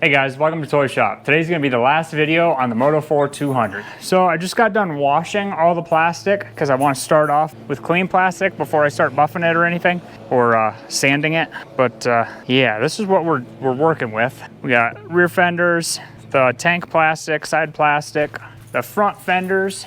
Hey guys, welcome to Toy Shop. Today's gonna be the last video on the Moto 4 200. So I just got done washing all the plastic because I want to start off with clean plastic before I start buffing it or anything, or sanding it. But yeah, this is what we're working with. We got rear fenders, the tank plastic, side plastic, the front fenders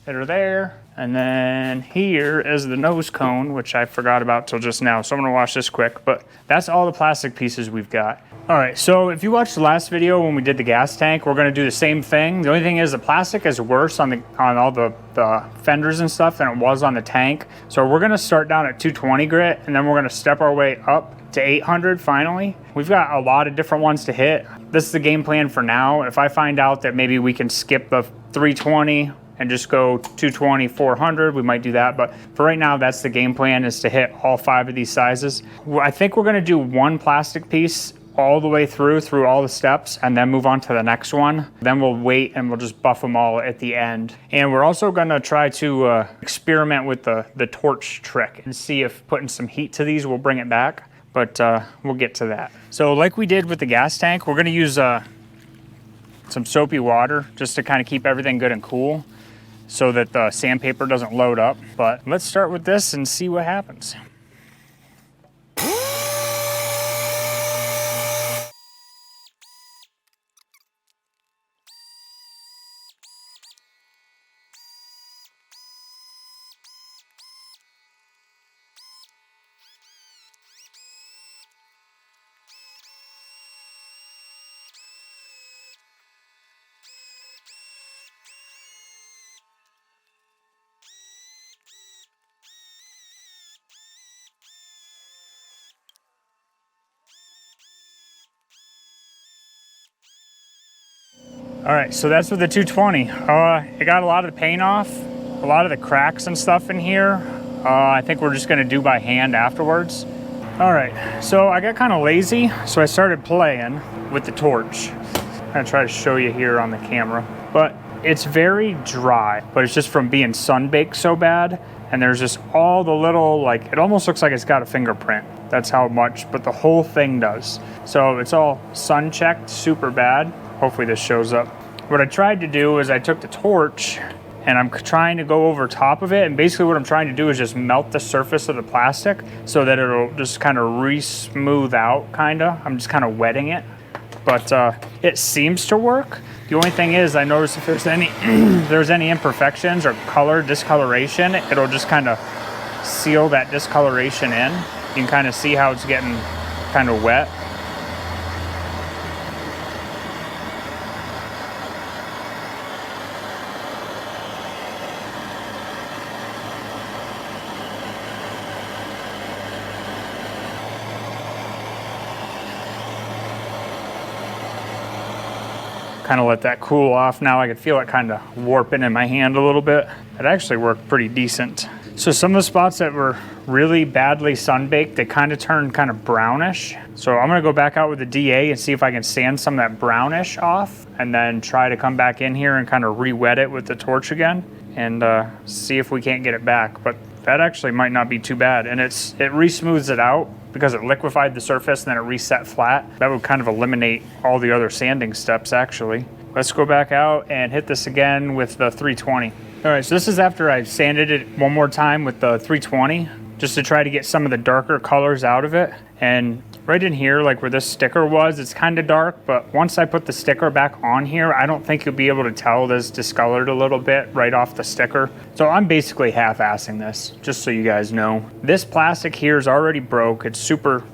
that are there. And then here is the nose cone, which I forgot about till just now. So I'm gonna wash this quick, but that's all the plastic pieces we've got. All right, so if you watched the last video when we did the gas tank, we're gonna do the same thing. The only thing is the plastic is worse on all the fenders and stuff than it was on the tank. So we're gonna start down at 220 grit, and then we're gonna step our way up to 800 finally. We've got a lot of different ones to hit. This is the game plan for now. If I find out that maybe we can skip the 320 and just go 220, 400, we might do that. But for right now, that's the game plan, is to hit all 5 of these sizes. I think we're gonna do one plastic piece all the way through all the steps and then move on to the next one. Then we'll wait and we'll just buff them all at the end. And we're also gonna try to experiment with the torch trick and see if putting some heat to these will bring it back. But we'll get to that. So like we did with the gas tank, we're gonna use some soapy water just to kind of keep everything good and cool so that the sandpaper doesn't load up. But let's start with this and see what happens. All right, so that's with the 220. I got a lot of the paint off, a lot of the cracks and stuff in here. I think we're just gonna do by hand afterwards. All right, so I got kind of lazy, so I started playing with the torch. I'm gonna try to show you here on the camera, but it's very dry, but it's just from being sun-baked so bad. And there's just all the little, like, it almost looks like it's got a fingerprint. That's how much, but the whole thing does. So it's all sun-checked super bad. Hopefully this shows up. What I tried to do is I took the torch and I'm trying to go over top of it. And basically what I'm trying to do is just melt the surface of the plastic so that it'll just kind of re-smooth out, kinda. I'm just kind of wetting it. But it seems to work. The only thing is I noticed if there's any imperfections or color discoloration, it'll just kind of seal that discoloration in. You can kind of see how it's getting kind of wet. Kind of let that cool off. Now I can feel it kind of warping in my hand a little bit. It actually worked pretty decent. So some of the spots that were really badly sun-baked, they kind of turned kind of brownish. So I'm gonna go back out with the DA and see if I can sand some of that brownish off, and then try to come back in here and kind of re-wet it with the torch again and see if we can't get it back. But that actually might not be too bad. And it re-smooths it out because it liquefied the surface and then it reset flat. That would kind of eliminate all the other sanding steps actually. Let's go back out and hit this again with the 320. All right, so this is after I sanded it one more time with the 320, just to try to get some of the darker colors out of it. And right in here, like where this sticker was, it's kind of dark, but once I put the sticker back on here, I don't think you'll be able to tell this discolored a little bit right off the sticker. So I'm basically half-assing this, just so you guys know. This plastic here is already broke. It's super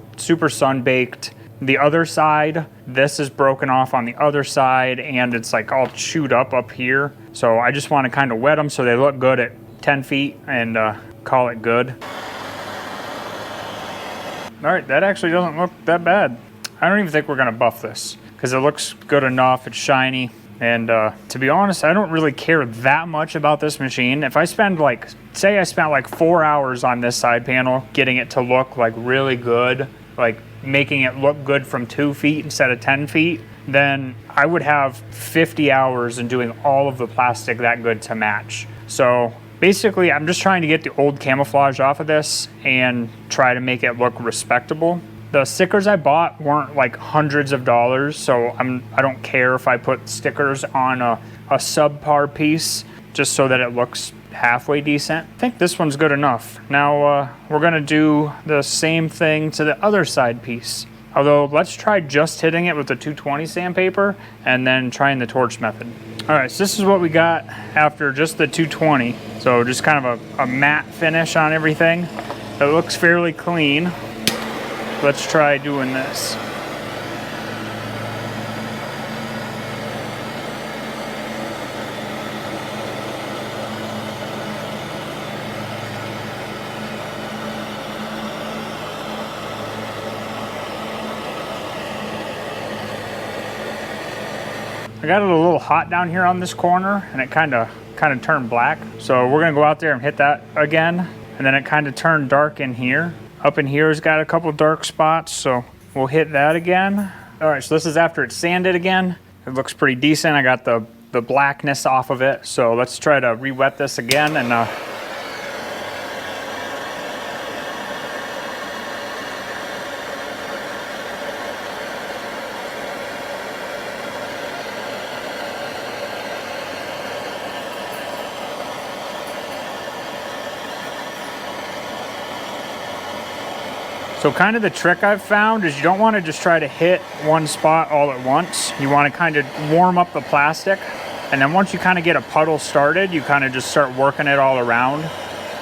sun-baked. The other side, this is broken off on the other side, and it's like all chewed up here. So I just want to kind of wet them so they look good at 10 feet and call it good. All right, that actually doesn't look that bad. I don't even think we're gonna buff this because it looks good enough, it's shiny. And to be honest, I don't really care that much about this machine. If I spend say I spent like 4 hours on this side panel, getting it to look like really good, like making it look good from 2 feet instead of 10 feet, then I would have 50 hours in doing all of the plastic that good to match. So basically, I'm just trying to get the old camouflage off of this and try to make it look respectable. The stickers I bought weren't like hundreds of dollars, so I don't care if I put stickers on a subpar piece just so that it looks halfway decent. I think this one's good enough. Now we're gonna do the same thing to the other side piece. Although let's try just hitting it with the 220 sandpaper and then trying the torch method. All right, so this is what we got after just the 220. So just kind of a matte finish on everything. It looks fairly clean. Let's try doing this. I got it a little hot down here on this corner and it kind of turned black. So we're gonna go out there and hit that again. And then it kind of turned dark in here. Up in here has got a couple dark spots, so we'll hit that again. All right, so this is after it's sanded again. It looks pretty decent. I got the blackness off of it. So let's try to re-wet this again and so kind of the trick I've found is you don't want to just try to hit one spot all at once. You want to kind of warm up the plastic. And then once you kind of get a puddle started, you kind of just start working it all around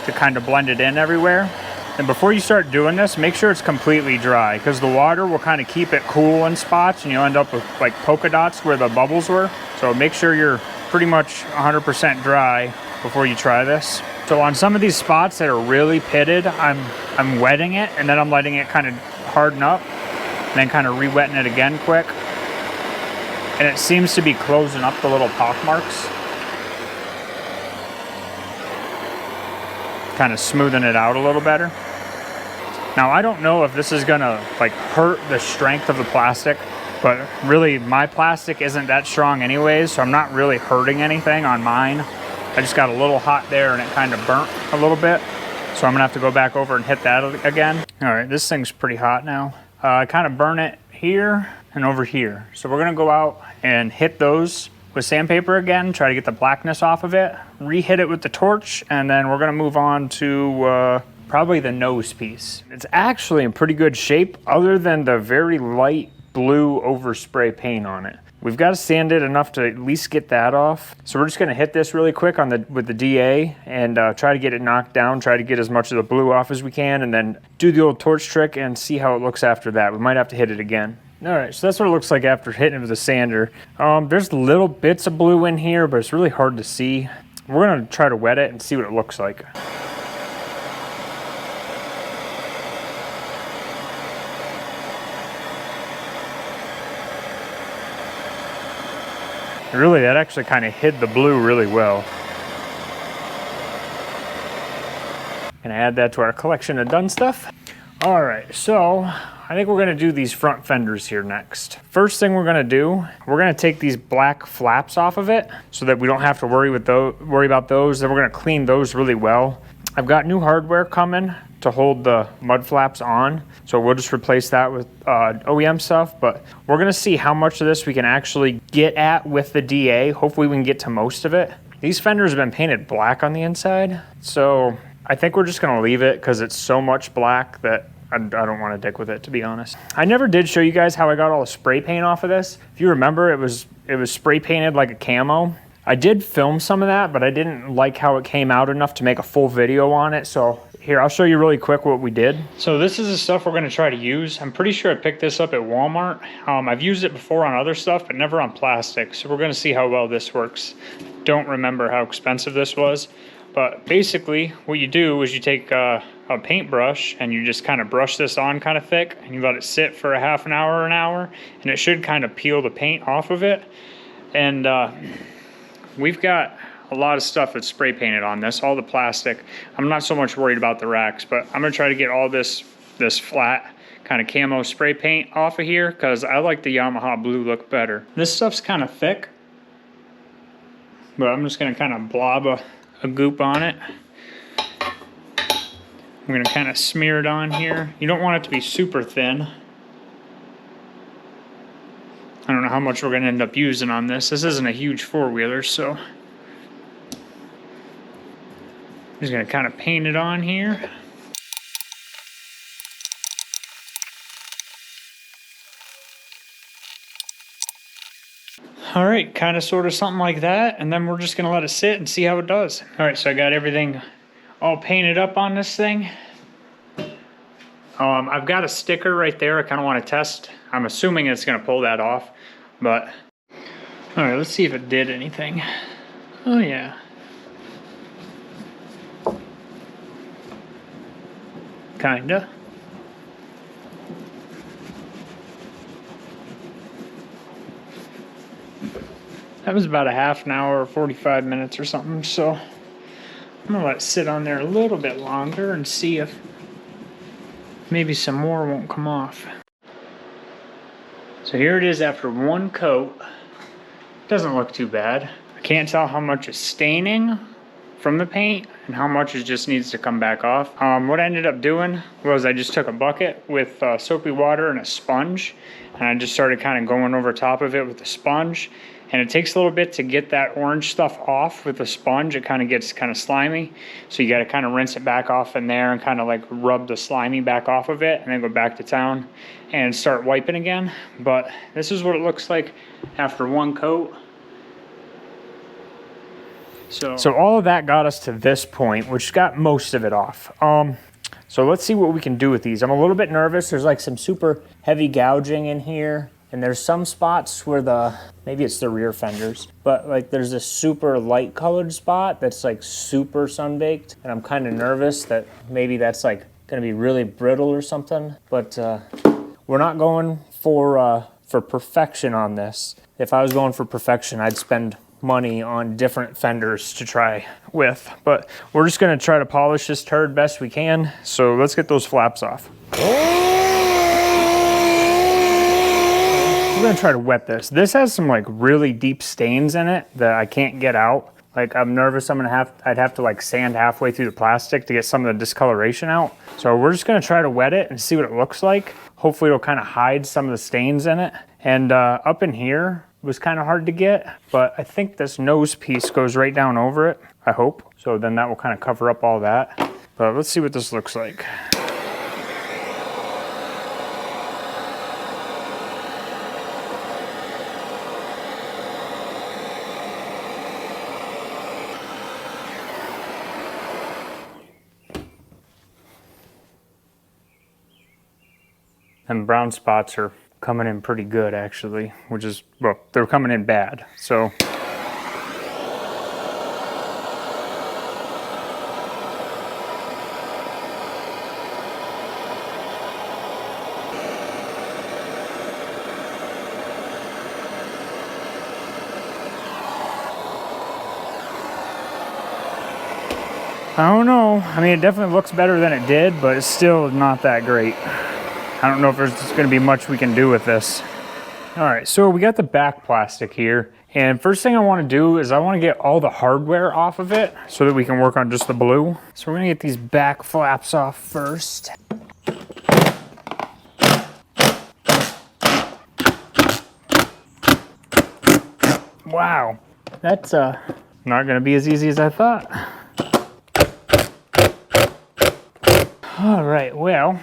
to kind of blend it in everywhere. And before you start doing this, make sure it's completely dry because the water will kind of keep it cool in spots and you'll end up with like polka dots where the bubbles were. So make sure you're pretty much 100% dry before you try this. So on some of these spots that are really pitted, I'm wetting it and then I'm letting it kind of harden up and then kind of re-wetting it again quick. And it seems to be closing up the little pock marks. Kind of smoothing it out a little better. Now I don't know if this is gonna like hurt the strength of the plastic, but really my plastic isn't that strong anyways, so I'm not really hurting anything on mine. I just got a little hot there and it kind of burnt a little bit. So I'm gonna have to go back over and hit that again. All right, this thing's pretty hot now. I kind of burn it here and over here. So we're gonna go out and hit those with sandpaper again, try to get the blackness off of it, re-hit it with the torch, and then we're gonna move on to probably the nose piece. It's actually in pretty good shape other than the very light blue overspray paint on it. We've got to sand it enough to at least get that off. So we're just gonna hit this really quick with the DA and try to get it knocked down, try to get as much of the blue off as we can, and then do the old torch trick and see how it looks after that. We might have to hit it again. All right, so that's what it looks like after hitting it with a sander. There's little bits of blue in here, but it's really hard to see. We're gonna try to wet it and see what it looks like. Really, that actually kind of hid the blue really well. Gonna add that to our collection of done stuff. All right, so I think we're gonna do these front fenders here next. First thing we're gonna do, we're gonna take these black flaps off of it so that we don't have to worry about those. Then we're gonna clean those really well. I've got new hardware coming to hold the mud flaps on, so we'll just replace that with OEM stuff, but we're gonna see how much of this we can actually get at with the DA. Hopefully we can get to most of it. These fenders have been painted black on the inside, so I think we're just gonna leave it because it's so much black that I don't want to dick with it, to be honest. I never did show you guys how I got all the spray paint off of this. If you remember, it was spray painted like a camo. I did film some of that, but I didn't like how it came out enough to make a full video on it. So here, I'll show you really quick what we did. So this is the stuff we're gonna try to use. I'm pretty sure I picked this up at Walmart. I've used it before on other stuff, but never on plastic. So we're gonna see how well this works. Don't remember how expensive this was. But basically, what you do is you take a paintbrush and you just kind of brush this on kind of thick and you let it sit for a half an hour, and it should kind of peel the paint off of it. And we've got a lot of stuff that's spray painted on this, all the plastic. I'm not so much worried about the racks, but I'm gonna try to get all this flat kind of camo spray paint off of here because I like the Yamaha blue look better. This stuff's kind of thick, but I'm just gonna kind of blob a goop on it. I'm gonna kind of smear it on here. You don't want it to be super thin I don't know how much we're going to end up using on this. This isn't a huge four-wheeler, so I'm just going to kind of paint it on here. All right, kind of sort of something like that, and then we're just going to let it sit and see how it does. All right, so I got everything all painted up on this thing. I've got a sticker right there I kind of want to test. I'm assuming it's going to pull that off, but all right, let's see if it did anything. Oh yeah. Kinda. That was about a half an hour or 45 minutes or something, so I'm gonna let it sit on there a little bit longer and see if maybe some more won't come off. So here it is after one coat. Doesn't look too bad. I can't tell how much is staining from the paint and how much it just needs to come back off. What I ended up doing was I just took a bucket with soapy water and a sponge, and I just started kind of going over top of it with the sponge. And it takes a little bit to get that orange stuff off with the sponge. It kind of gets kind of slimy. So you got to kind of rinse it back off in there and kind of like rub the slimy back off of it and then go back to town and start wiping again. But this is what it looks like after one coat. So all of that got us to this point, which got most of it off. So let's see what we can do with these. I'm a little bit nervous. There's like some super heavy gouging in here. And there's some spots where maybe it's the rear fenders, but like there's this super light colored spot that's like super sun-baked. And I'm kind of nervous that maybe that's like gonna be really brittle or something. But we're not going for perfection on this. If I was going for perfection, I'd spend money on different fenders to try with. But we're just gonna try to polish this turd best we can. So let's get those flaps off. I'm gonna try to wet this. This has some like really deep stains in it that I can't get out. Like I'm nervous I'd have to like sand halfway through the plastic to get some of the discoloration out. So we're just gonna try to wet it and see what it looks like. Hopefully it'll kind of hide some of the stains in it. And up in here was kind of hard to get, but I think this nose piece goes right down over it, I hope. So then that will kind of cover up all that. But let's see what this looks like. And brown spots are coming in pretty good actually, which is, well, they're coming in bad, so. I don't know, I mean, it definitely looks better than it did, but it's still not that great. I don't know if there's going to be much we can do with this. All right, so we got the back plastic here. And first thing I want to do is I want to get all the hardware off of it so that we can work on just the blue. So we're going to get these back flaps off first. Wow, that's not going to be as easy as I thought. All right, well.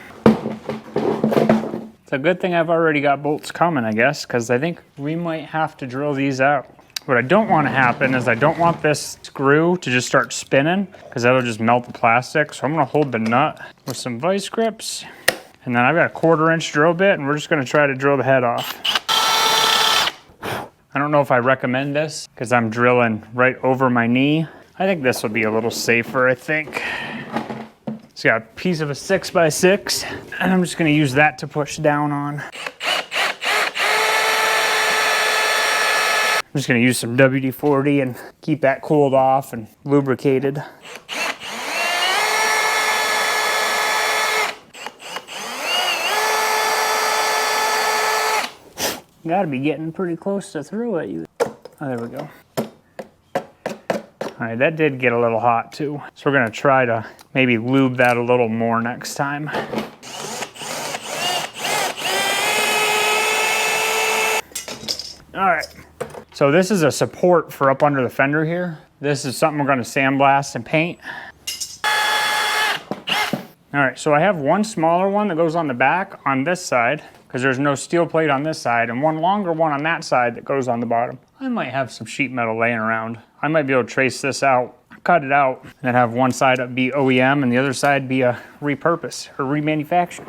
It's a good thing I've already got bolts coming, I guess, because I think we might have to drill these out. What I don't want to happen is I don't want this screw to just start spinning, because that'll just melt the plastic. So I'm going to hold the nut with some vice grips. And then I've got a 1/4-inch drill bit, and we're just going to try to drill the head off. I don't know if I recommend this, because I'm drilling right over my knee. I think this will be a little safer, I think. So got a piece of a 6x6, and I'm just gonna use that to push down on. I'm just gonna use some WD-40 and keep that cooled off and lubricated. Gotta be getting pretty close to through it. Oh, there we go. All right, that did get a little hot too. So we're gonna try to maybe lube that a little more next time. All right, so this is a support for up under the fender here. This is something we're gonna sandblast and paint. All right, so I have one smaller one that goes on the back on this side because there's no steel plate on this side, and one longer one on that side that goes on the bottom. I might have some sheet metal laying around. I might be able to trace this out, cut it out, and have one side be OEM and the other side be a repurpose or remanufacture.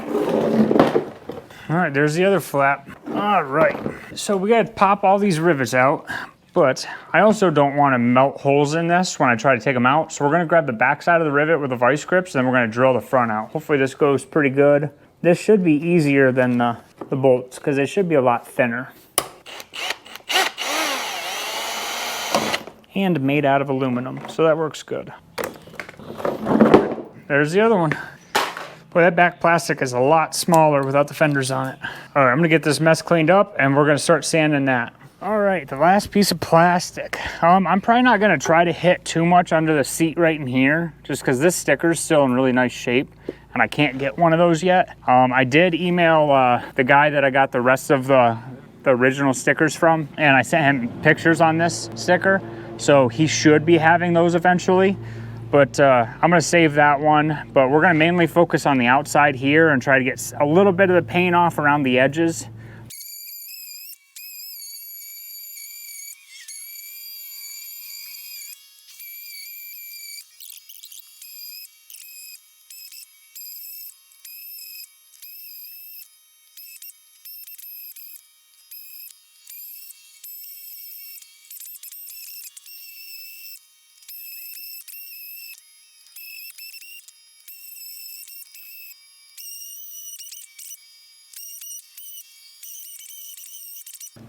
All right, there's the other flap. All right, so we gotta pop all these rivets out, but I also don't wanna melt holes in this when I try to take them out. So we're gonna grab the back side of the rivet with the vice grips, and then we're gonna drill the front out. Hopefully this goes pretty good. This should be easier than the bolts because they should be a lot thinner. And made out of aluminum, so that works good. There's the other one. Boy, that back plastic is a lot smaller without the fenders on it. All right, I'm gonna get this mess cleaned up and we're gonna start sanding that. All right, the last piece of plastic. I'm probably not gonna try to hit too much under the seat right in here, just because this sticker is still in really nice shape and I can't get one of those yet. I did email the guy that I got the rest of the original stickers from, and I sent him pictures on this sticker, so he should be having those eventually. But I'm gonna save that one, but we're gonna mainly focus on the outside here and try to get a little bit of the paint off around the edges.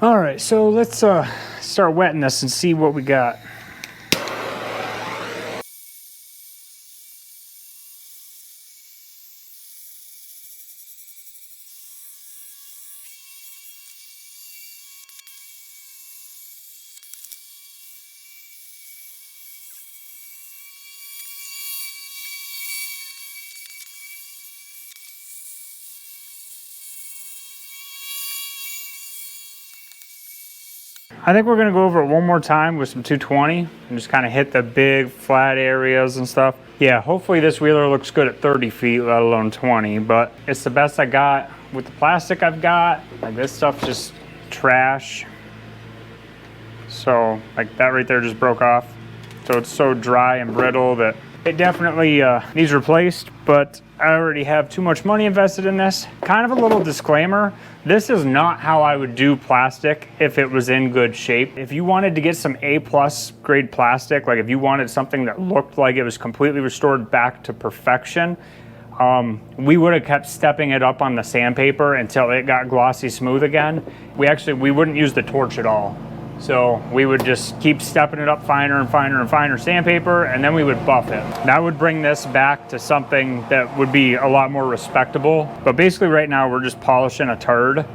All right, so let's start wetting this and see what we got. I think we're gonna go over it one more time with some 220 and just kind of hit the big flat areas and stuff. Yeah, hopefully this wheeler looks good at 30 feet, let alone 20, but it's the best I got with the plastic I've got. Like this stuff's just trash. So like that right there just broke off. So it's so dry and brittle that it definitely needs replaced, but I already have too much money invested in this. Kind of a little disclaimer, this is not how I would do plastic if it was in good shape. If you wanted to get some A+ grade plastic, like if you wanted something that looked like it was completely restored back to perfection, we would have kept stepping it up on the sandpaper until it got glossy smooth again. We wouldn't use the torch at all. So we would just keep stepping it up finer and finer and finer sandpaper, and then we would buff it. That would bring this back to something that would be a lot more respectable. But basically right now we're just polishing a turd.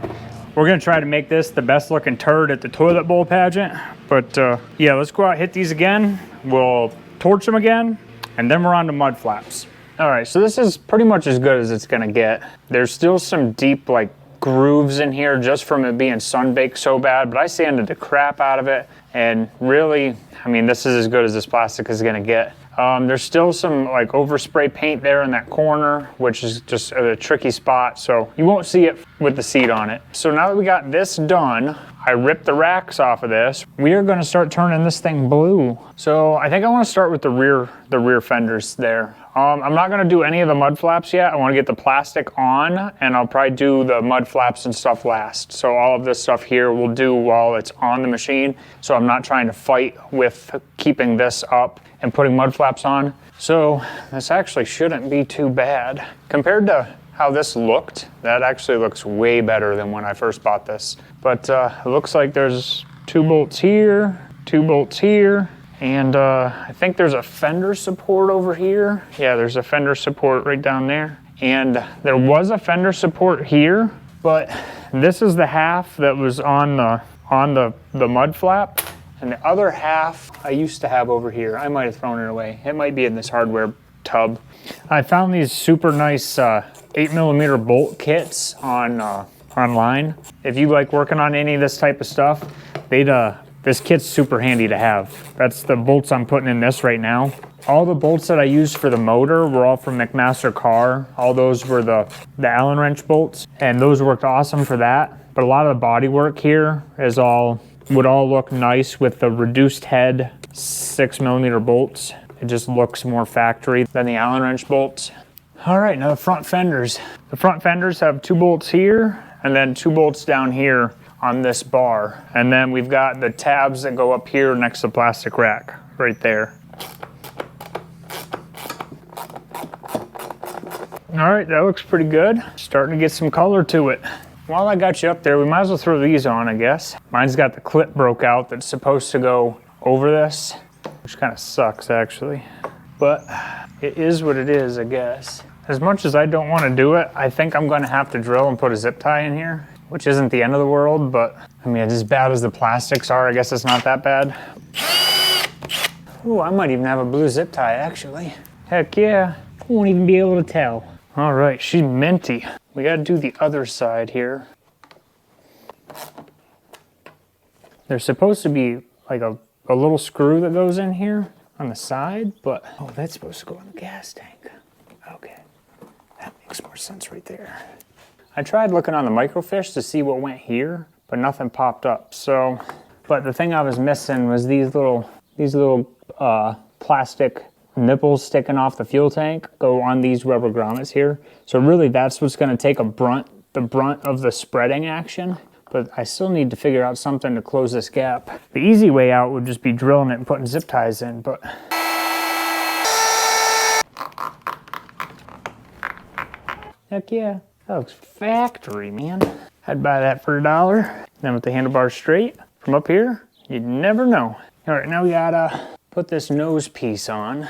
We're gonna try to make this the best looking turd at the toilet bowl pageant. But yeah, let's go out, hit these again. We'll torch them again, and then we're on to mud flaps. All right, so this is pretty much as good as it's gonna get. There's still some deep like grooves in here just from it being sun-baked so bad, but I sanded the crap out of it, and really, I mean, this is as good as this plastic is gonna get. There's still some like overspray paint there in that corner, which is just a tricky spot, so you won't see it with the seat on it. So now that we got this done, I ripped the racks off of this. We are gonna start turning this thing blue. So I think I wanna start with the rear fenders there. I'm not gonna do any of the mud flaps yet. I wanna get the plastic on, and I'll probably do the mud flaps and stuff last. So all of this stuff here we'll do while it's on the machine. So I'm not trying to fight with keeping this up and putting mud flaps on. So this actually shouldn't be too bad. Compared to how this looked, that actually looks way better than when I first bought this. But it looks like there's 2 bolts here, 2 bolts here, and I think there's a fender support over here. Yeah, there's a fender support right down there. And there was a fender support here, but this is the half that was on the mud flap. And the other half I used to have over here. I might have thrown it away. It might be in this hardware tub. I found these super nice 8mm bolt kits on online. If you like working on any of this type of stuff, this kit's super handy to have. That's the bolts I'm putting in this right now. All the bolts that I used for the motor were all from McMaster Carr. All those were the Allen wrench bolts, and those worked awesome for that. But a lot of the body work here would all look nice with the reduced head 6mm bolts. It just looks more factory than the Allen wrench bolts. All right, now the front fenders. The front fenders have 2 bolts here and then 2 bolts down here on this bar. And then we've got the tabs that go up here next to the plastic rack, right there. All right, that looks pretty good. Starting to get some color to it. While I got you up there, we might as well throw these on, I guess. Mine's got the clip broke out that's supposed to go over this, which kind of sucks actually. But it is what it is, I guess. As much as I don't want to do it, I think I'm going to have to drill and put a zip tie in here, which isn't the end of the world, but I mean, as bad as the plastics are, I guess it's not that bad. Ooh, I might even have a blue zip tie actually. Heck yeah, won't even be able to tell. All right, she's minty. We got to do the other side here. There's supposed to be like a little screw that goes in here on the side, but oh, that's supposed to go in the gas tank. Okay, that makes more sense right there. I tried looking on the microfiche to see what went here, but nothing popped up. So, but the thing I was missing was these little plastic nipples sticking off the fuel tank go on these rubber grommets here. So really that's what's going to take the brunt of the spreading action. But I still need to figure out something to close this gap. The easy way out would just be drilling it and putting zip ties in, but heck yeah, that looks factory, man. I'd buy that for $1. Then with the handlebars straight from up here, you'd never know. All right, now we gotta put this nose piece on.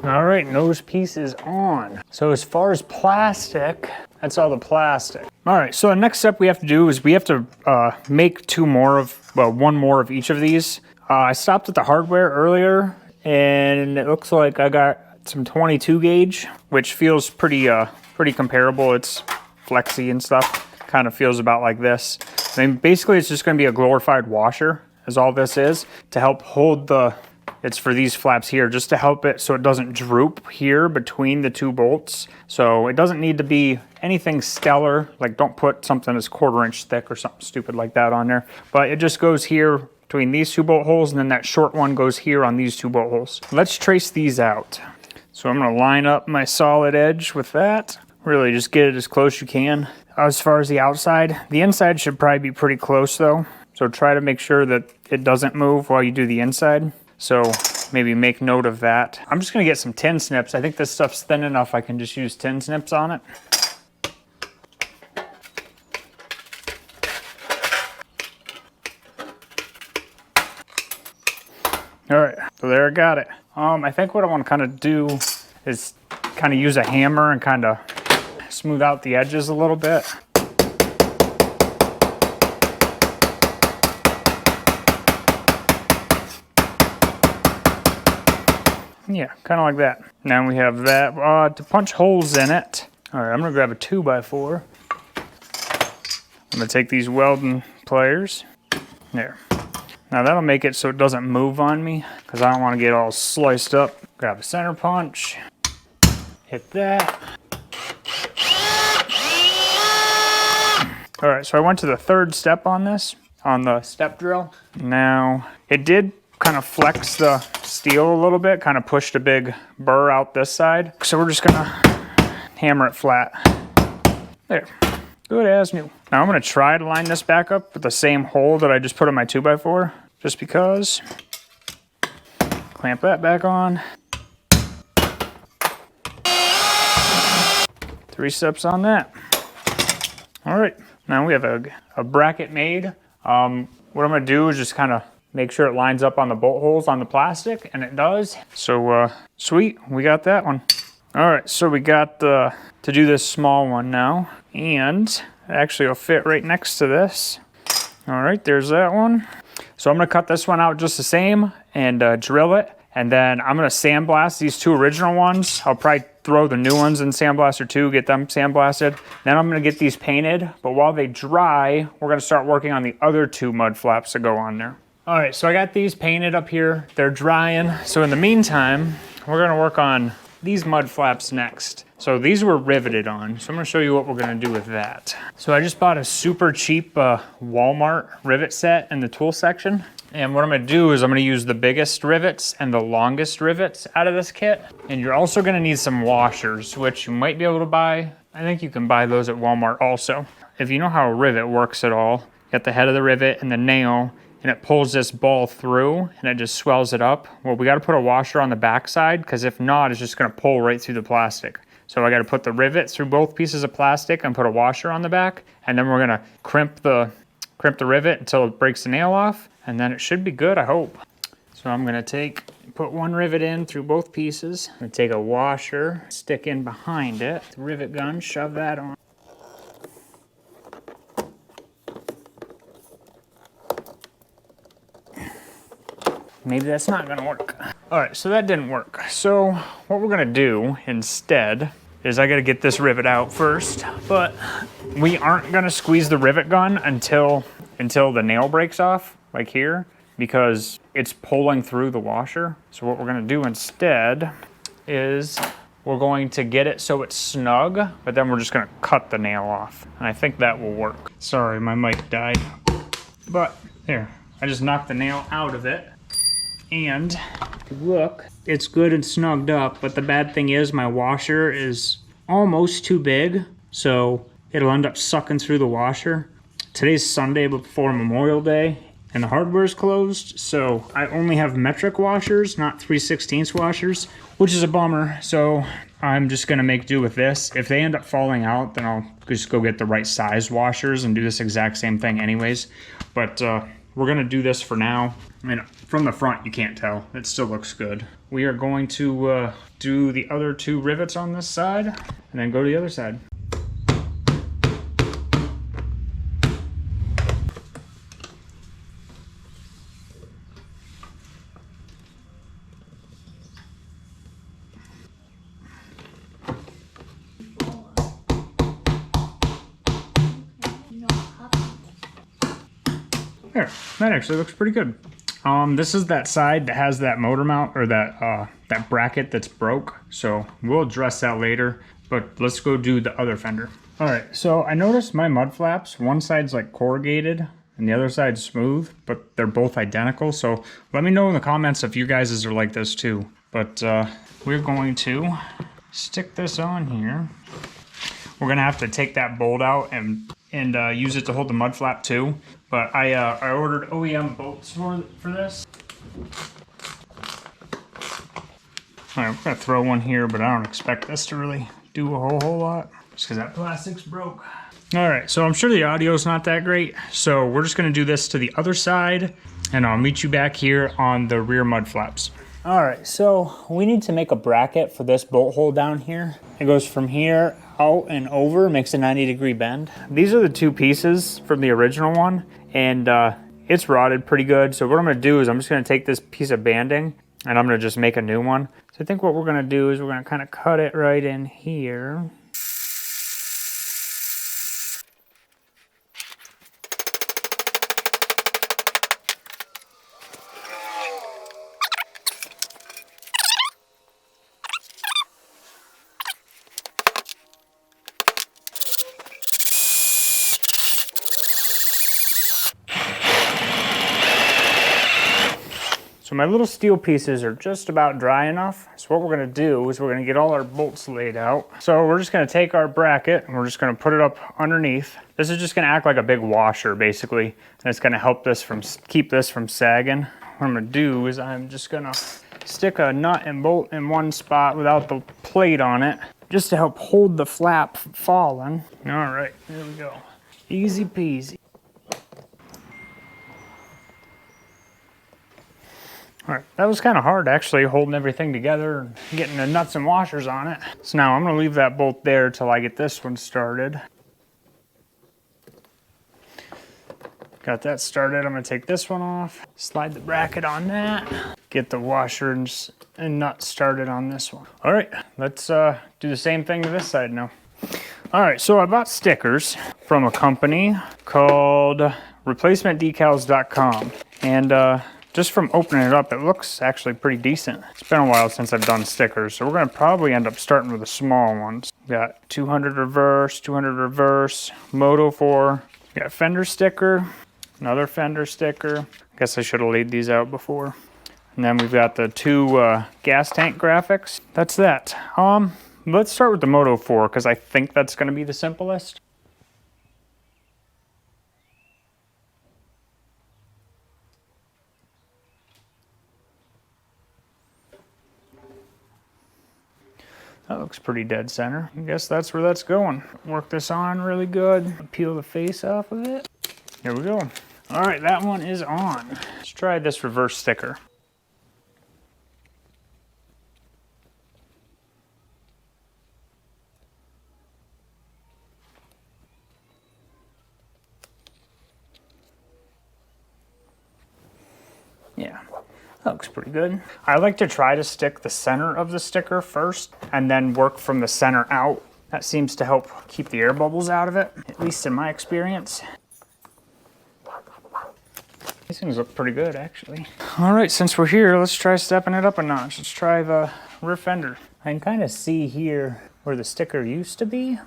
All right, nose piece is on. So as far as plastic, that's all the plastic. All right, so the next step we have to do is we have to make one more of each of these. I stopped at the hardware earlier, and it looks like I got some 22 gauge, which feels pretty comparable. It's flexy and stuff. Kind of feels about like this. And basically, it's just going to be a glorified washer, is all this is, to help hold the. It's for these flaps here, just to help it so it doesn't droop here between the 2 bolts. So it doesn't need to be anything stellar, like don't put something that's 1/4 inch thick or something stupid like that on there. But it just goes here between these 2 bolt holes, and then that short one goes here on these 2 bolt holes. Let's trace these out. So I'm gonna line up my solid edge with that. Really just get it as close as you can. As far as the outside, the inside should probably be pretty close though. So try to make sure that it doesn't move while you do the inside. So maybe make note of that. I'm just gonna get some tin snips. I think this stuff's thin enough I can just use tin snips on it. All right, so there I got it. I think what I wanna kinda do is kinda use a hammer and kinda smooth out the edges a little bit. Yeah, kind of like that. Now we have that to punch holes in it. All right, I'm gonna grab a 2x4. I'm gonna take these welding pliers. There. Now that'll make it so it doesn't move on me, because I don't want to get all sliced up. Grab a center punch. Hit that. All right, so I went to the 3rd step on this, on the step drill. Now, it did kind of flex the steel a little bit, kind of pushed a big burr out this side. So we're just gonna hammer it flat. There, good as new. Now I'm gonna try to line this back up with the same hole that I just put in my 2x4, just because. Clamp that back on. 3 steps on that. All right, now we have a bracket made. What I'm gonna do is just kind of make sure it lines up on the bolt holes on the plastic, and it does. So sweet, we got that one. All right, so we got to do this small one now, and actually it'll fit right next to this. All right, there's that one. So I'm gonna cut this one out just the same and drill it, And then I'm gonna sandblast these 2 original ones. I'll probably throw the new ones in Sandblaster 2, get them sandblasted. Then I'm gonna get these painted, but while they dry, we're gonna start working on the other 2 mud flaps that go on there. All right, so I got these painted up here. They're drying. So in the meantime, we're gonna work on these mud flaps next. So these were riveted on, so I'm gonna show you what we're gonna do with that. So I just bought a super cheap Walmart rivet set in the tool section. And what I'm gonna do is I'm gonna use the biggest rivets and the longest rivets out of this kit. And you're also gonna need some washers, which you might be able to buy. I think you can buy those at Walmart also. If you know how a rivet works at all, you got the head of the rivet and the nail, and it pulls this ball through and it just swells it up. Well, we gotta put a washer on the back side, because if not, it's just gonna pull right through the plastic. So I gotta put the rivet through both pieces of plastic and put a washer on the back, and then we're gonna crimp the rivet until it breaks the nail off, and then it should be good, I hope. So I'm gonna put one rivet in through both pieces. I'm gonna take a washer, stick in behind it, the rivet gun, shove that on. Maybe that's not gonna work. All right, so that didn't work. So what we're gonna do instead is I gotta get this rivet out first, but we aren't gonna squeeze the rivet gun until the nail breaks off, like here, because it's pulling through the washer. So what we're gonna do instead is we're going to get it so it's snug, but then we're just gonna cut the nail off. And I think that will work. Sorry, my mic died. But there, I just knocked the nail out of it. And look, it's good and snugged up, but the bad thing is my washer is almost too big, so it'll end up sucking through the washer. Today's Sunday before Memorial Day, and the hardware's closed, so I only have metric washers, not 3/16 washers, which is a bummer. So I'm just gonna make do with this. If they end up falling out, then I'll just go get the right size washers and do this exact same thing anyways. But we're gonna do this for now. I mean, from the front, you can't tell. It still looks good. We are going to do the other 2 rivets on this side, and then go to the other side. There, that actually looks pretty good. This is that side that has that motor mount, or that bracket that's broke. So we'll address that later, but let's go do the other fender. All right, so I noticed my mud flaps, one side's like corrugated and the other side's smooth, but they're both identical. So let me know in the comments if you guys are like this too. But we're going to stick this on here. We're gonna have to take that bolt out and use it to hold the mud flap too. But I ordered OEM bolts for this. All right, we're gonna throw one here, but I don't expect this to really do a whole lot, just because that plastic's broke. All right, so I'm sure the audio's not that great, so we're just gonna do this to the other side, and I'll meet you back here on the rear mud flaps. All right, so we need to make a bracket for this bolt hole down here. It goes from here out and over, makes a 90-degree bend. These are the 2 pieces from the original one, and it's rotted pretty good. So what I'm gonna do is I'm just gonna take this piece of banding and I'm gonna just make a new one. So I think what we're gonna do is we're gonna kind of cut it right in here. So my little steel pieces are just about dry enough. So what we're gonna do is we're gonna get all our bolts laid out. So we're just gonna take our bracket and we're just gonna put it up underneath. This is just gonna act like a big washer basically. And it's gonna help this keep this from sagging. What I'm gonna do is I'm just gonna stick a nut and bolt in one spot without the plate on it, just to help hold the flap from falling. All right, there we go. Easy peasy. All right, that was kind of hard actually, holding everything together and getting the nuts and washers on it. So now I'm gonna leave that bolt there till I get this one started. Got that started, I'm gonna take this one off, slide the bracket on that. get the washers and nuts started on this one. All right, let's do the same thing to this side now. All right, so I bought stickers from a company called replacementdecals.com. And just from opening it up, it looks actually pretty decent. It's been a while since I've done stickers, so we're gonna probably end up starting with the small ones. We got 200 reverse, 200 reverse, Moto 4. We got fender sticker, another fender sticker. I guess I should have laid these out before. And then we've got the two gas tank graphics. That's that. Let's start with the Moto 4 because I think that's gonna be the simplest. That looks pretty dead center. I guess that's where that's going. Work this on really good. Peel the face off of it. Here we go. All right, that one is on. Let's try this reverse sticker. Yeah. That looks pretty good. I like to try to stick the center of the sticker first and then work from the center out. That seems to help keep the air bubbles out of it, at least in my experience. These things look pretty good, actually. All right, since we're here, let's try stepping it up a notch. Let's try the rear fender. I can kind of see here where the sticker used to be.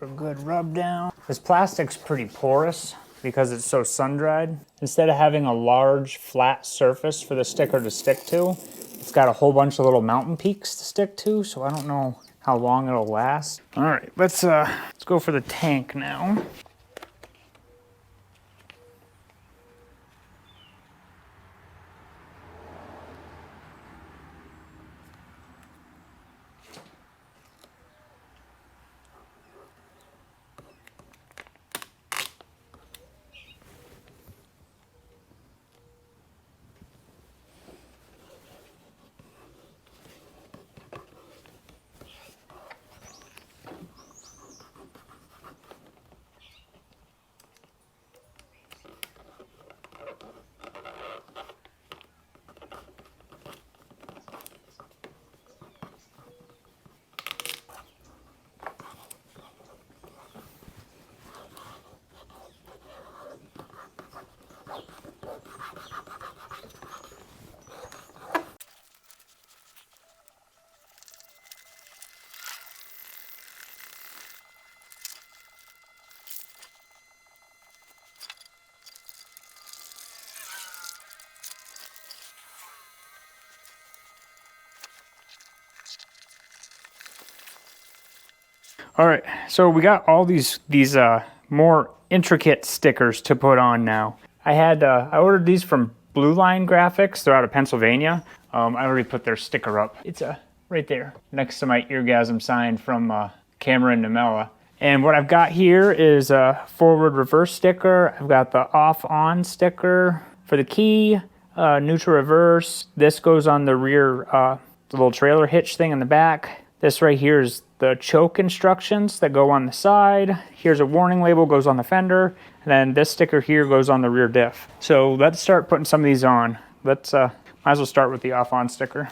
A good rub down. This plastic's pretty porous because it's so sun-dried. Instead of having a large flat surface for the sticker to stick to, it's got a whole bunch of little mountain peaks to stick to, so I don't know how long it'll last. All right, let's go for the tank now. All right, so we got all these more intricate stickers to put on now. I ordered these from Blue Line Graphics. They're out of Pennsylvania. I already put their sticker up. It's right there next to my eargasm sign from Cameron Namella. And what I've got here is a forward reverse sticker. I've got the off on sticker for the key, neutral reverse. This goes on the rear, the little trailer hitch thing in the back. This right here is the choke instructions that go on the side. Here's a warning label, goes on the fender. And then this sticker here goes on the rear diff. So let's start putting some of these on. Let's, might as well start with the off on sticker.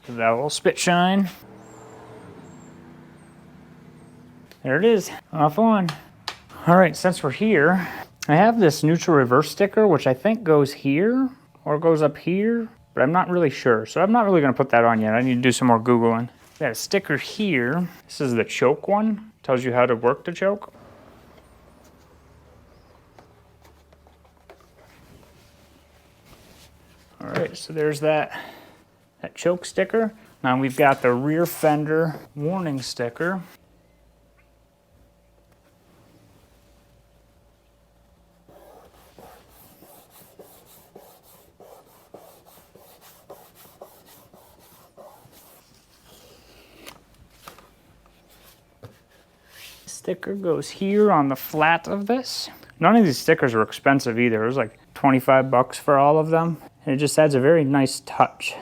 Give that a little spit shine. There it is, off on. All right, since we're here, I have this neutral reverse sticker, which I think goes here or goes up here, but I'm not really sure. So I'm not really gonna put that on yet. I need to do some more Googling. Got a sticker here. This is the choke one. Tells you how to work the choke. All right, so there's that choke sticker. Now we've got the rear fender warning sticker. Sticker goes here on the flat of this. None of these stickers are expensive either. It was like 25 bucks for all of them. And it just adds a very nice touch.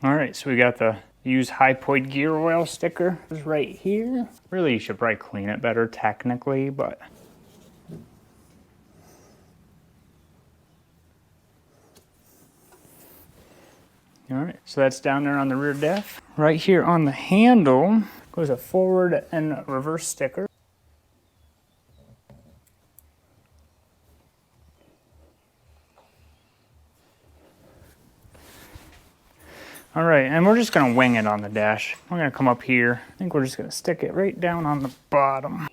All right, so we got the use high-point gear oil sticker right here. Really, you should probably clean it better technically, but. All right, so that's down there on the rear def. Right here on the handle goes a forward and reverse sticker. All right, and we're just gonna wing it on the dash. We're gonna come up here. I think we're just gonna stick it right down on the bottom.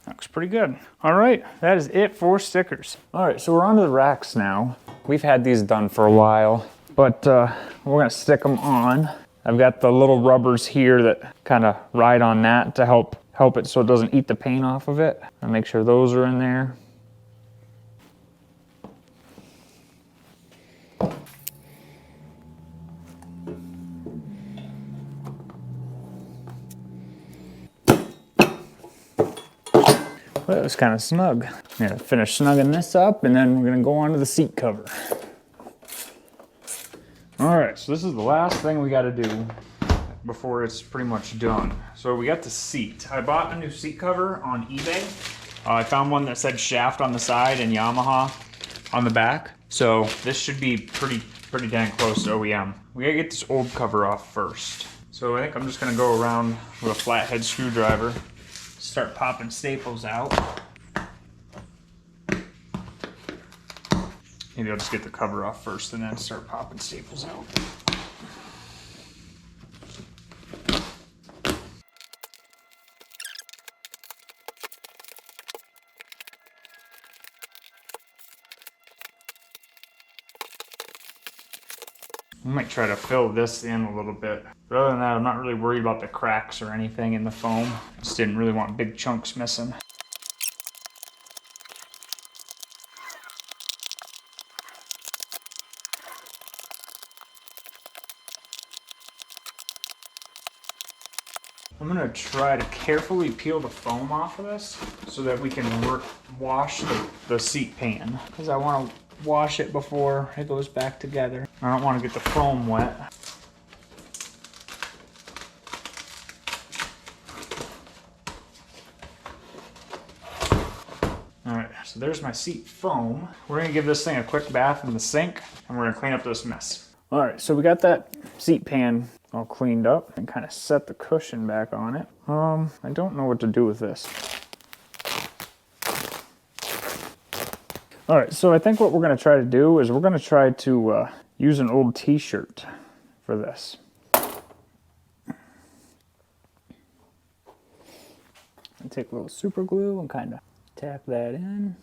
Looks pretty good. All right, that is it for stickers. All right, so we're onto the racks now. We've had these done for a while, but we're gonna stick them on. I've got the little rubbers here that kind of ride on that to help it so it doesn't eat the paint off of it. I'll make sure those are in there. Well, that was kind of snug. I'm gonna finish snugging this up and then we're gonna go on to the seat cover. All right, so this is the last thing we gotta do before it's pretty much done. So we got the seat. I bought a new seat cover on eBay. I found one that said Shaft on the side and Yamaha on the back. So this should be pretty dang close to OEM. We gotta get this old cover off first. So I think I'm just gonna go around with a flathead screwdriver. Start popping staples out. Maybe I'll just get the cover off first and then start popping staples out. I might try to fill this in a little bit. But other than that, I'm not really worried about the cracks or anything in the foam. Just didn't really want big chunks missing. I'm gonna try to carefully peel the foam off of this so that we can wash the seat pan, because I want to wash it before it goes back together. I don't want to get the foam wet. Alright, so there's my seat foam. We're going to give this thing a quick bath in the sink and we're going to clean up this mess. Alright, so we got that seat pan all cleaned up and kind of set the cushion back on it. I don't know what to do with this. All right, so I think what we're gonna try to do is we're gonna try to use an old t-shirt for this. And take a little super glue and kind of tap that in.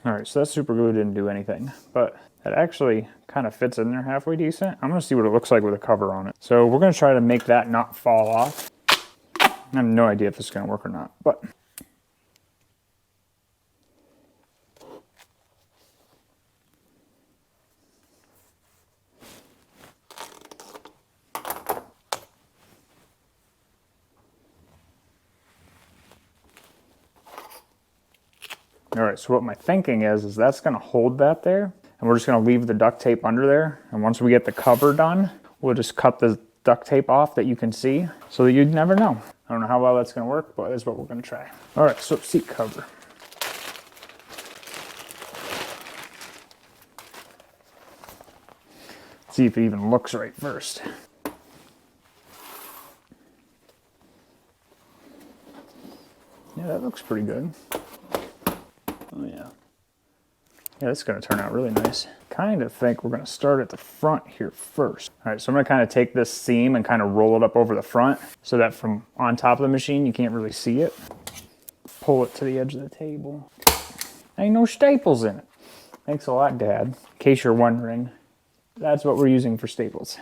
All right, so that super glue didn't do anything, but it actually kind of fits in there halfway decent. I'm gonna see what it looks like with a cover on it. So we're gonna try to make that not fall off. I have no idea if it's gonna work or not, but. All right, so what my thinking is that's gonna hold that there, and we're just gonna leave the duct tape under there, and once we get the cover done, we'll just cut the duct tape off that you can see, so that you'd never know. I don't know how well that's gonna work, but that's what we're gonna try. All right, so seat cover. See if it even looks right first. Yeah, that looks pretty good. Oh yeah. Yeah, this is gonna turn out really nice. Kind of think we're gonna start at the front here first. All right, so I'm gonna kind of take this seam and kind of roll it up over the front so that from on top of the machine, you can't really see it. Pull it to the edge of the table. Ain't no staples in it. Thanks a lot, Dad. In case you're wondering, that's what we're using for staples.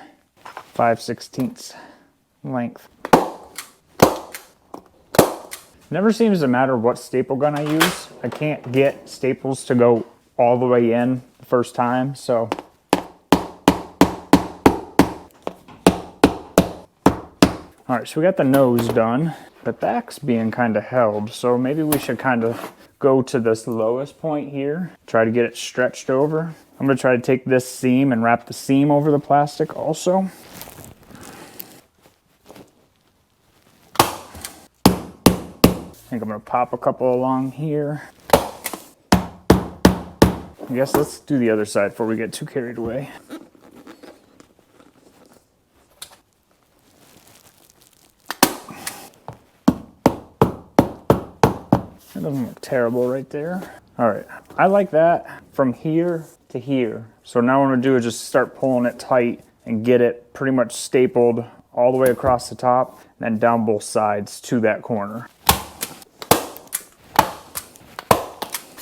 5/16 length. Never seems to matter what staple gun I use. I can't get staples to go all the way in the first time, so. All right, so we got the nose done. The back's being kind of held, so maybe we should kind of go to this lowest point here, try to get it stretched over. I'm gonna try to take this seam and wrap the seam over the plastic also. I think I'm gonna pop a couple along here. I guess let's do the other side before we get too carried away. That doesn't look terrible right there. All right, I like that from here to here. So now what I'm gonna do is just start pulling it tight and get it pretty much stapled all the way across the top and then down both sides to that corner.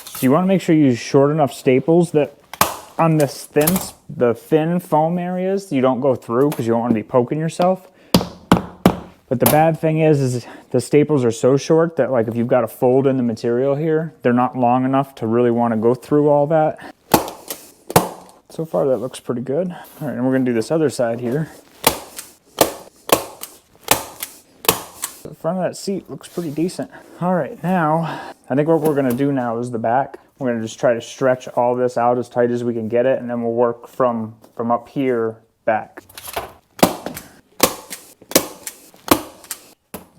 So you wanna make sure you use short enough staples that on this the thin foam areas, you don't go through because you don't wanna be poking yourself. But the bad thing is the staples are so short that like if you've got a fold in the material here, they're not long enough to really want to go through all that. So far that looks pretty good. All right, and we're gonna do this other side here. The front of that seat looks pretty decent. All right, now, I think what we're gonna do now is the back. We're gonna just try to stretch all this out as tight as we can get it, and then we'll work from up here back.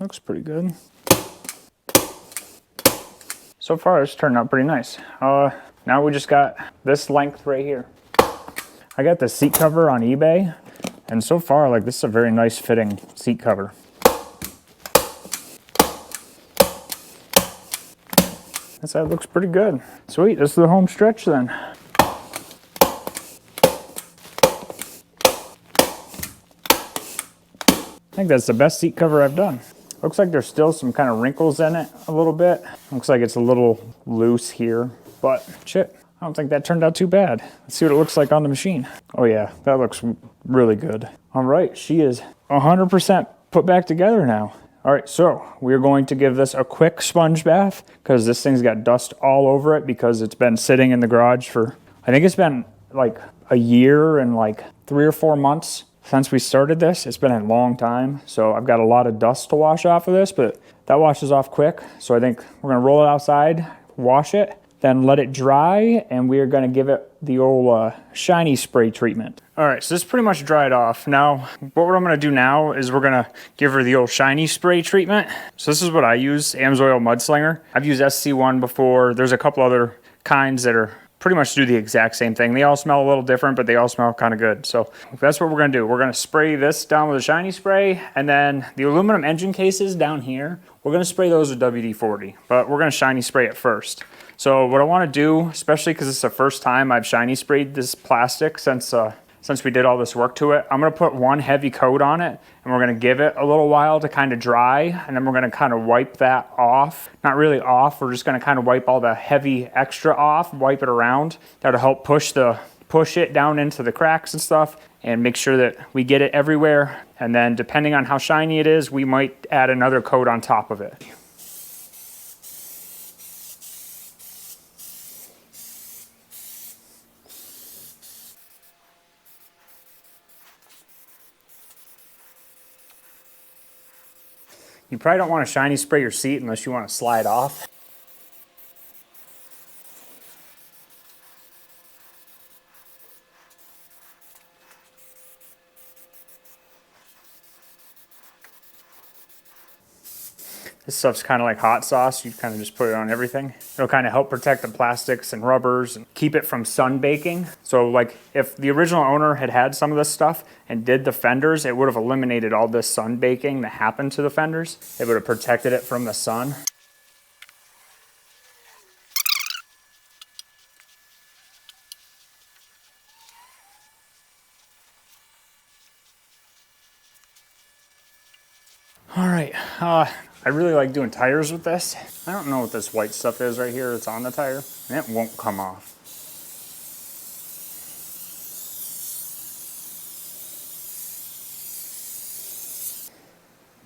Looks pretty good. So far it's turned out pretty nice. Now we just got this length right here. I got the seat cover on eBay, and so far like this is a very nice fitting seat cover. That side looks pretty good. Sweet, this is the home stretch then. I think that's the best seat cover I've done. Looks like there's still some kind of wrinkles in it a little bit. Looks like it's a little loose here, but shit, I don't think that turned out too bad. Let's see what it looks like on the machine. Oh yeah, that looks really good. All right, she is 100% put back together now. All right, so we're going to give this a quick sponge bath because this thing's got dust all over it because it's been sitting in the garage for, I think it's been like a year and like 3 or 4 months. Since we started this, it's been a long time, so I've got a lot of dust to wash off of this, but that washes off quick. So I think we're gonna roll it outside, wash it, then let it dry, and we're gonna give it the old shiny spray treatment. All right, so this pretty much dried off. Now, what I'm gonna do now is we're gonna give her the old shiny spray treatment. So this is what I use, Amsoil Mudslinger. I've used SC1 before. There's a couple other kinds that are pretty much do the exact same thing. They all smell a little different, but they all smell kind of good. So that's what we're gonna do. We're gonna spray this down with a shiny spray, and then the aluminum engine cases down here, we're gonna spray those with WD-40, but we're gonna shiny spray it first. So what I wanna do, especially because it's the first time I've shiny sprayed this plastic since we did all this work to it, I'm gonna put one heavy coat on it, and we're gonna give it a little while to kind of dry, and then we're gonna kind of wipe that off. Not really off, we're just gonna kind of wipe all the heavy extra off, wipe it around. That'll help push it down into the cracks and stuff, and make sure that we get it everywhere. And then depending on how shiny it is, we might add another coat on top of it. You probably don't want to shiny spray your seat unless you want to slide off. This stuff's kind of like hot sauce. You kind of just put it on everything. It'll kind of help protect the plastics and rubbers and keep it from sun baking. So like if the original owner had some of this stuff and did the fenders, it would have eliminated all this sun baking that happened to the fenders. It would have protected it from the sun. All right, I really like doing tires with this. I don't know what this white stuff is right here that's on the tire, and it won't come off.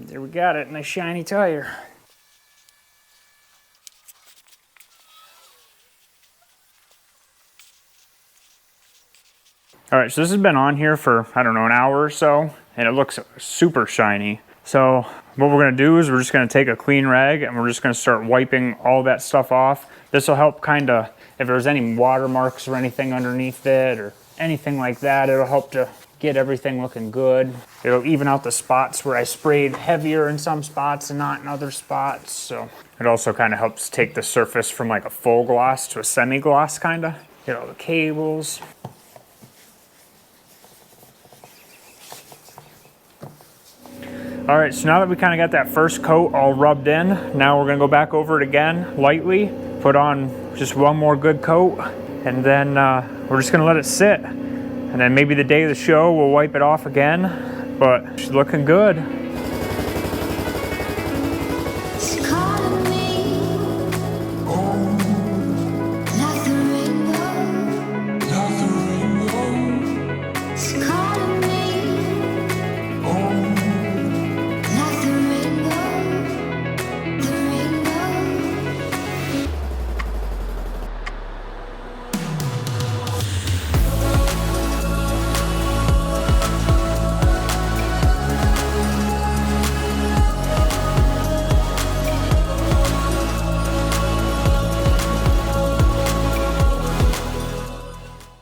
There we got it, nice shiny tire. All right, so this has been on here for, I don't know, an hour or so, and it looks super shiny. So what we're gonna do is we're just gonna take a clean rag and we're just gonna start wiping all that stuff off. This will help kinda, if there's any watermarks or anything underneath it or anything like that, it'll help to get everything looking good. It'll even out the spots where I sprayed heavier in some spots and not in other spots. So it also kind of helps take the surface from like a full gloss to a semi-gloss kinda. Get all the cables. All right, so now that we kind of got that first coat all rubbed in, now we're gonna go back over it again lightly, put on just one more good coat, and then we're just gonna let it sit. And then maybe the day of the show, we'll wipe it off again, but it's looking good.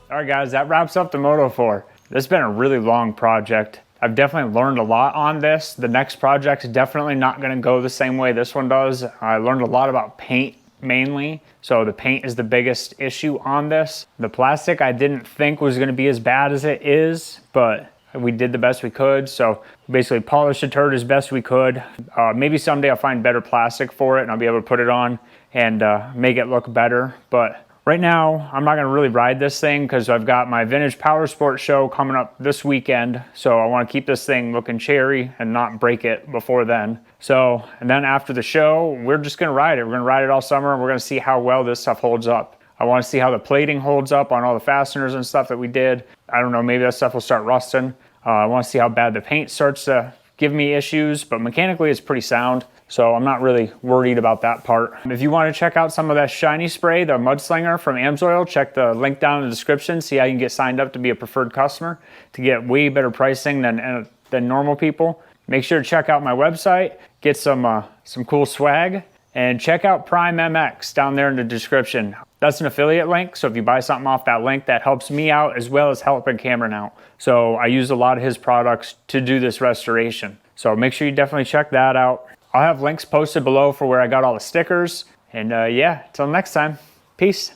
All right guys, that wraps up the Moto 4. This has been a really long project. I've definitely learned a lot on this. The next project's definitely not gonna go the same way this one does. I learned a lot about paint mainly. So the paint is the biggest issue on this. The plastic I didn't think was gonna be as bad as it is, but we did the best we could. So basically polished the turd as best we could. Maybe someday I'll find better plastic for it and I'll be able to put it on and make it look better. But right now, I'm not gonna really ride this thing because I've got my Vintage Power Sport show coming up this weekend. So I wanna keep this thing looking cherry and not break it before then. So, and then after the show, we're just gonna ride it. We're gonna ride it all summer and we're gonna see how well this stuff holds up. I wanna see how the plating holds up on all the fasteners and stuff that we did. I don't know, maybe that stuff will start rusting. I wanna see how bad the paint starts to give me issues, but mechanically it's pretty sound. So I'm not really worried about that part. If you want to check out some of that shiny spray, the Mudslinger from Amsoil, check the link down in the description. See how you can get signed up to be a preferred customer to get way better pricing than normal people. Make sure to check out my website, get some cool swag, and check out Prime MX down there in the description. That's an affiliate link, so if you buy something off that link, that helps me out as well as helping Cameron out. So I use a lot of his products to do this restoration. So make sure you definitely check that out. I'll have links posted below for where I got all the stickers. And yeah, till next time, peace.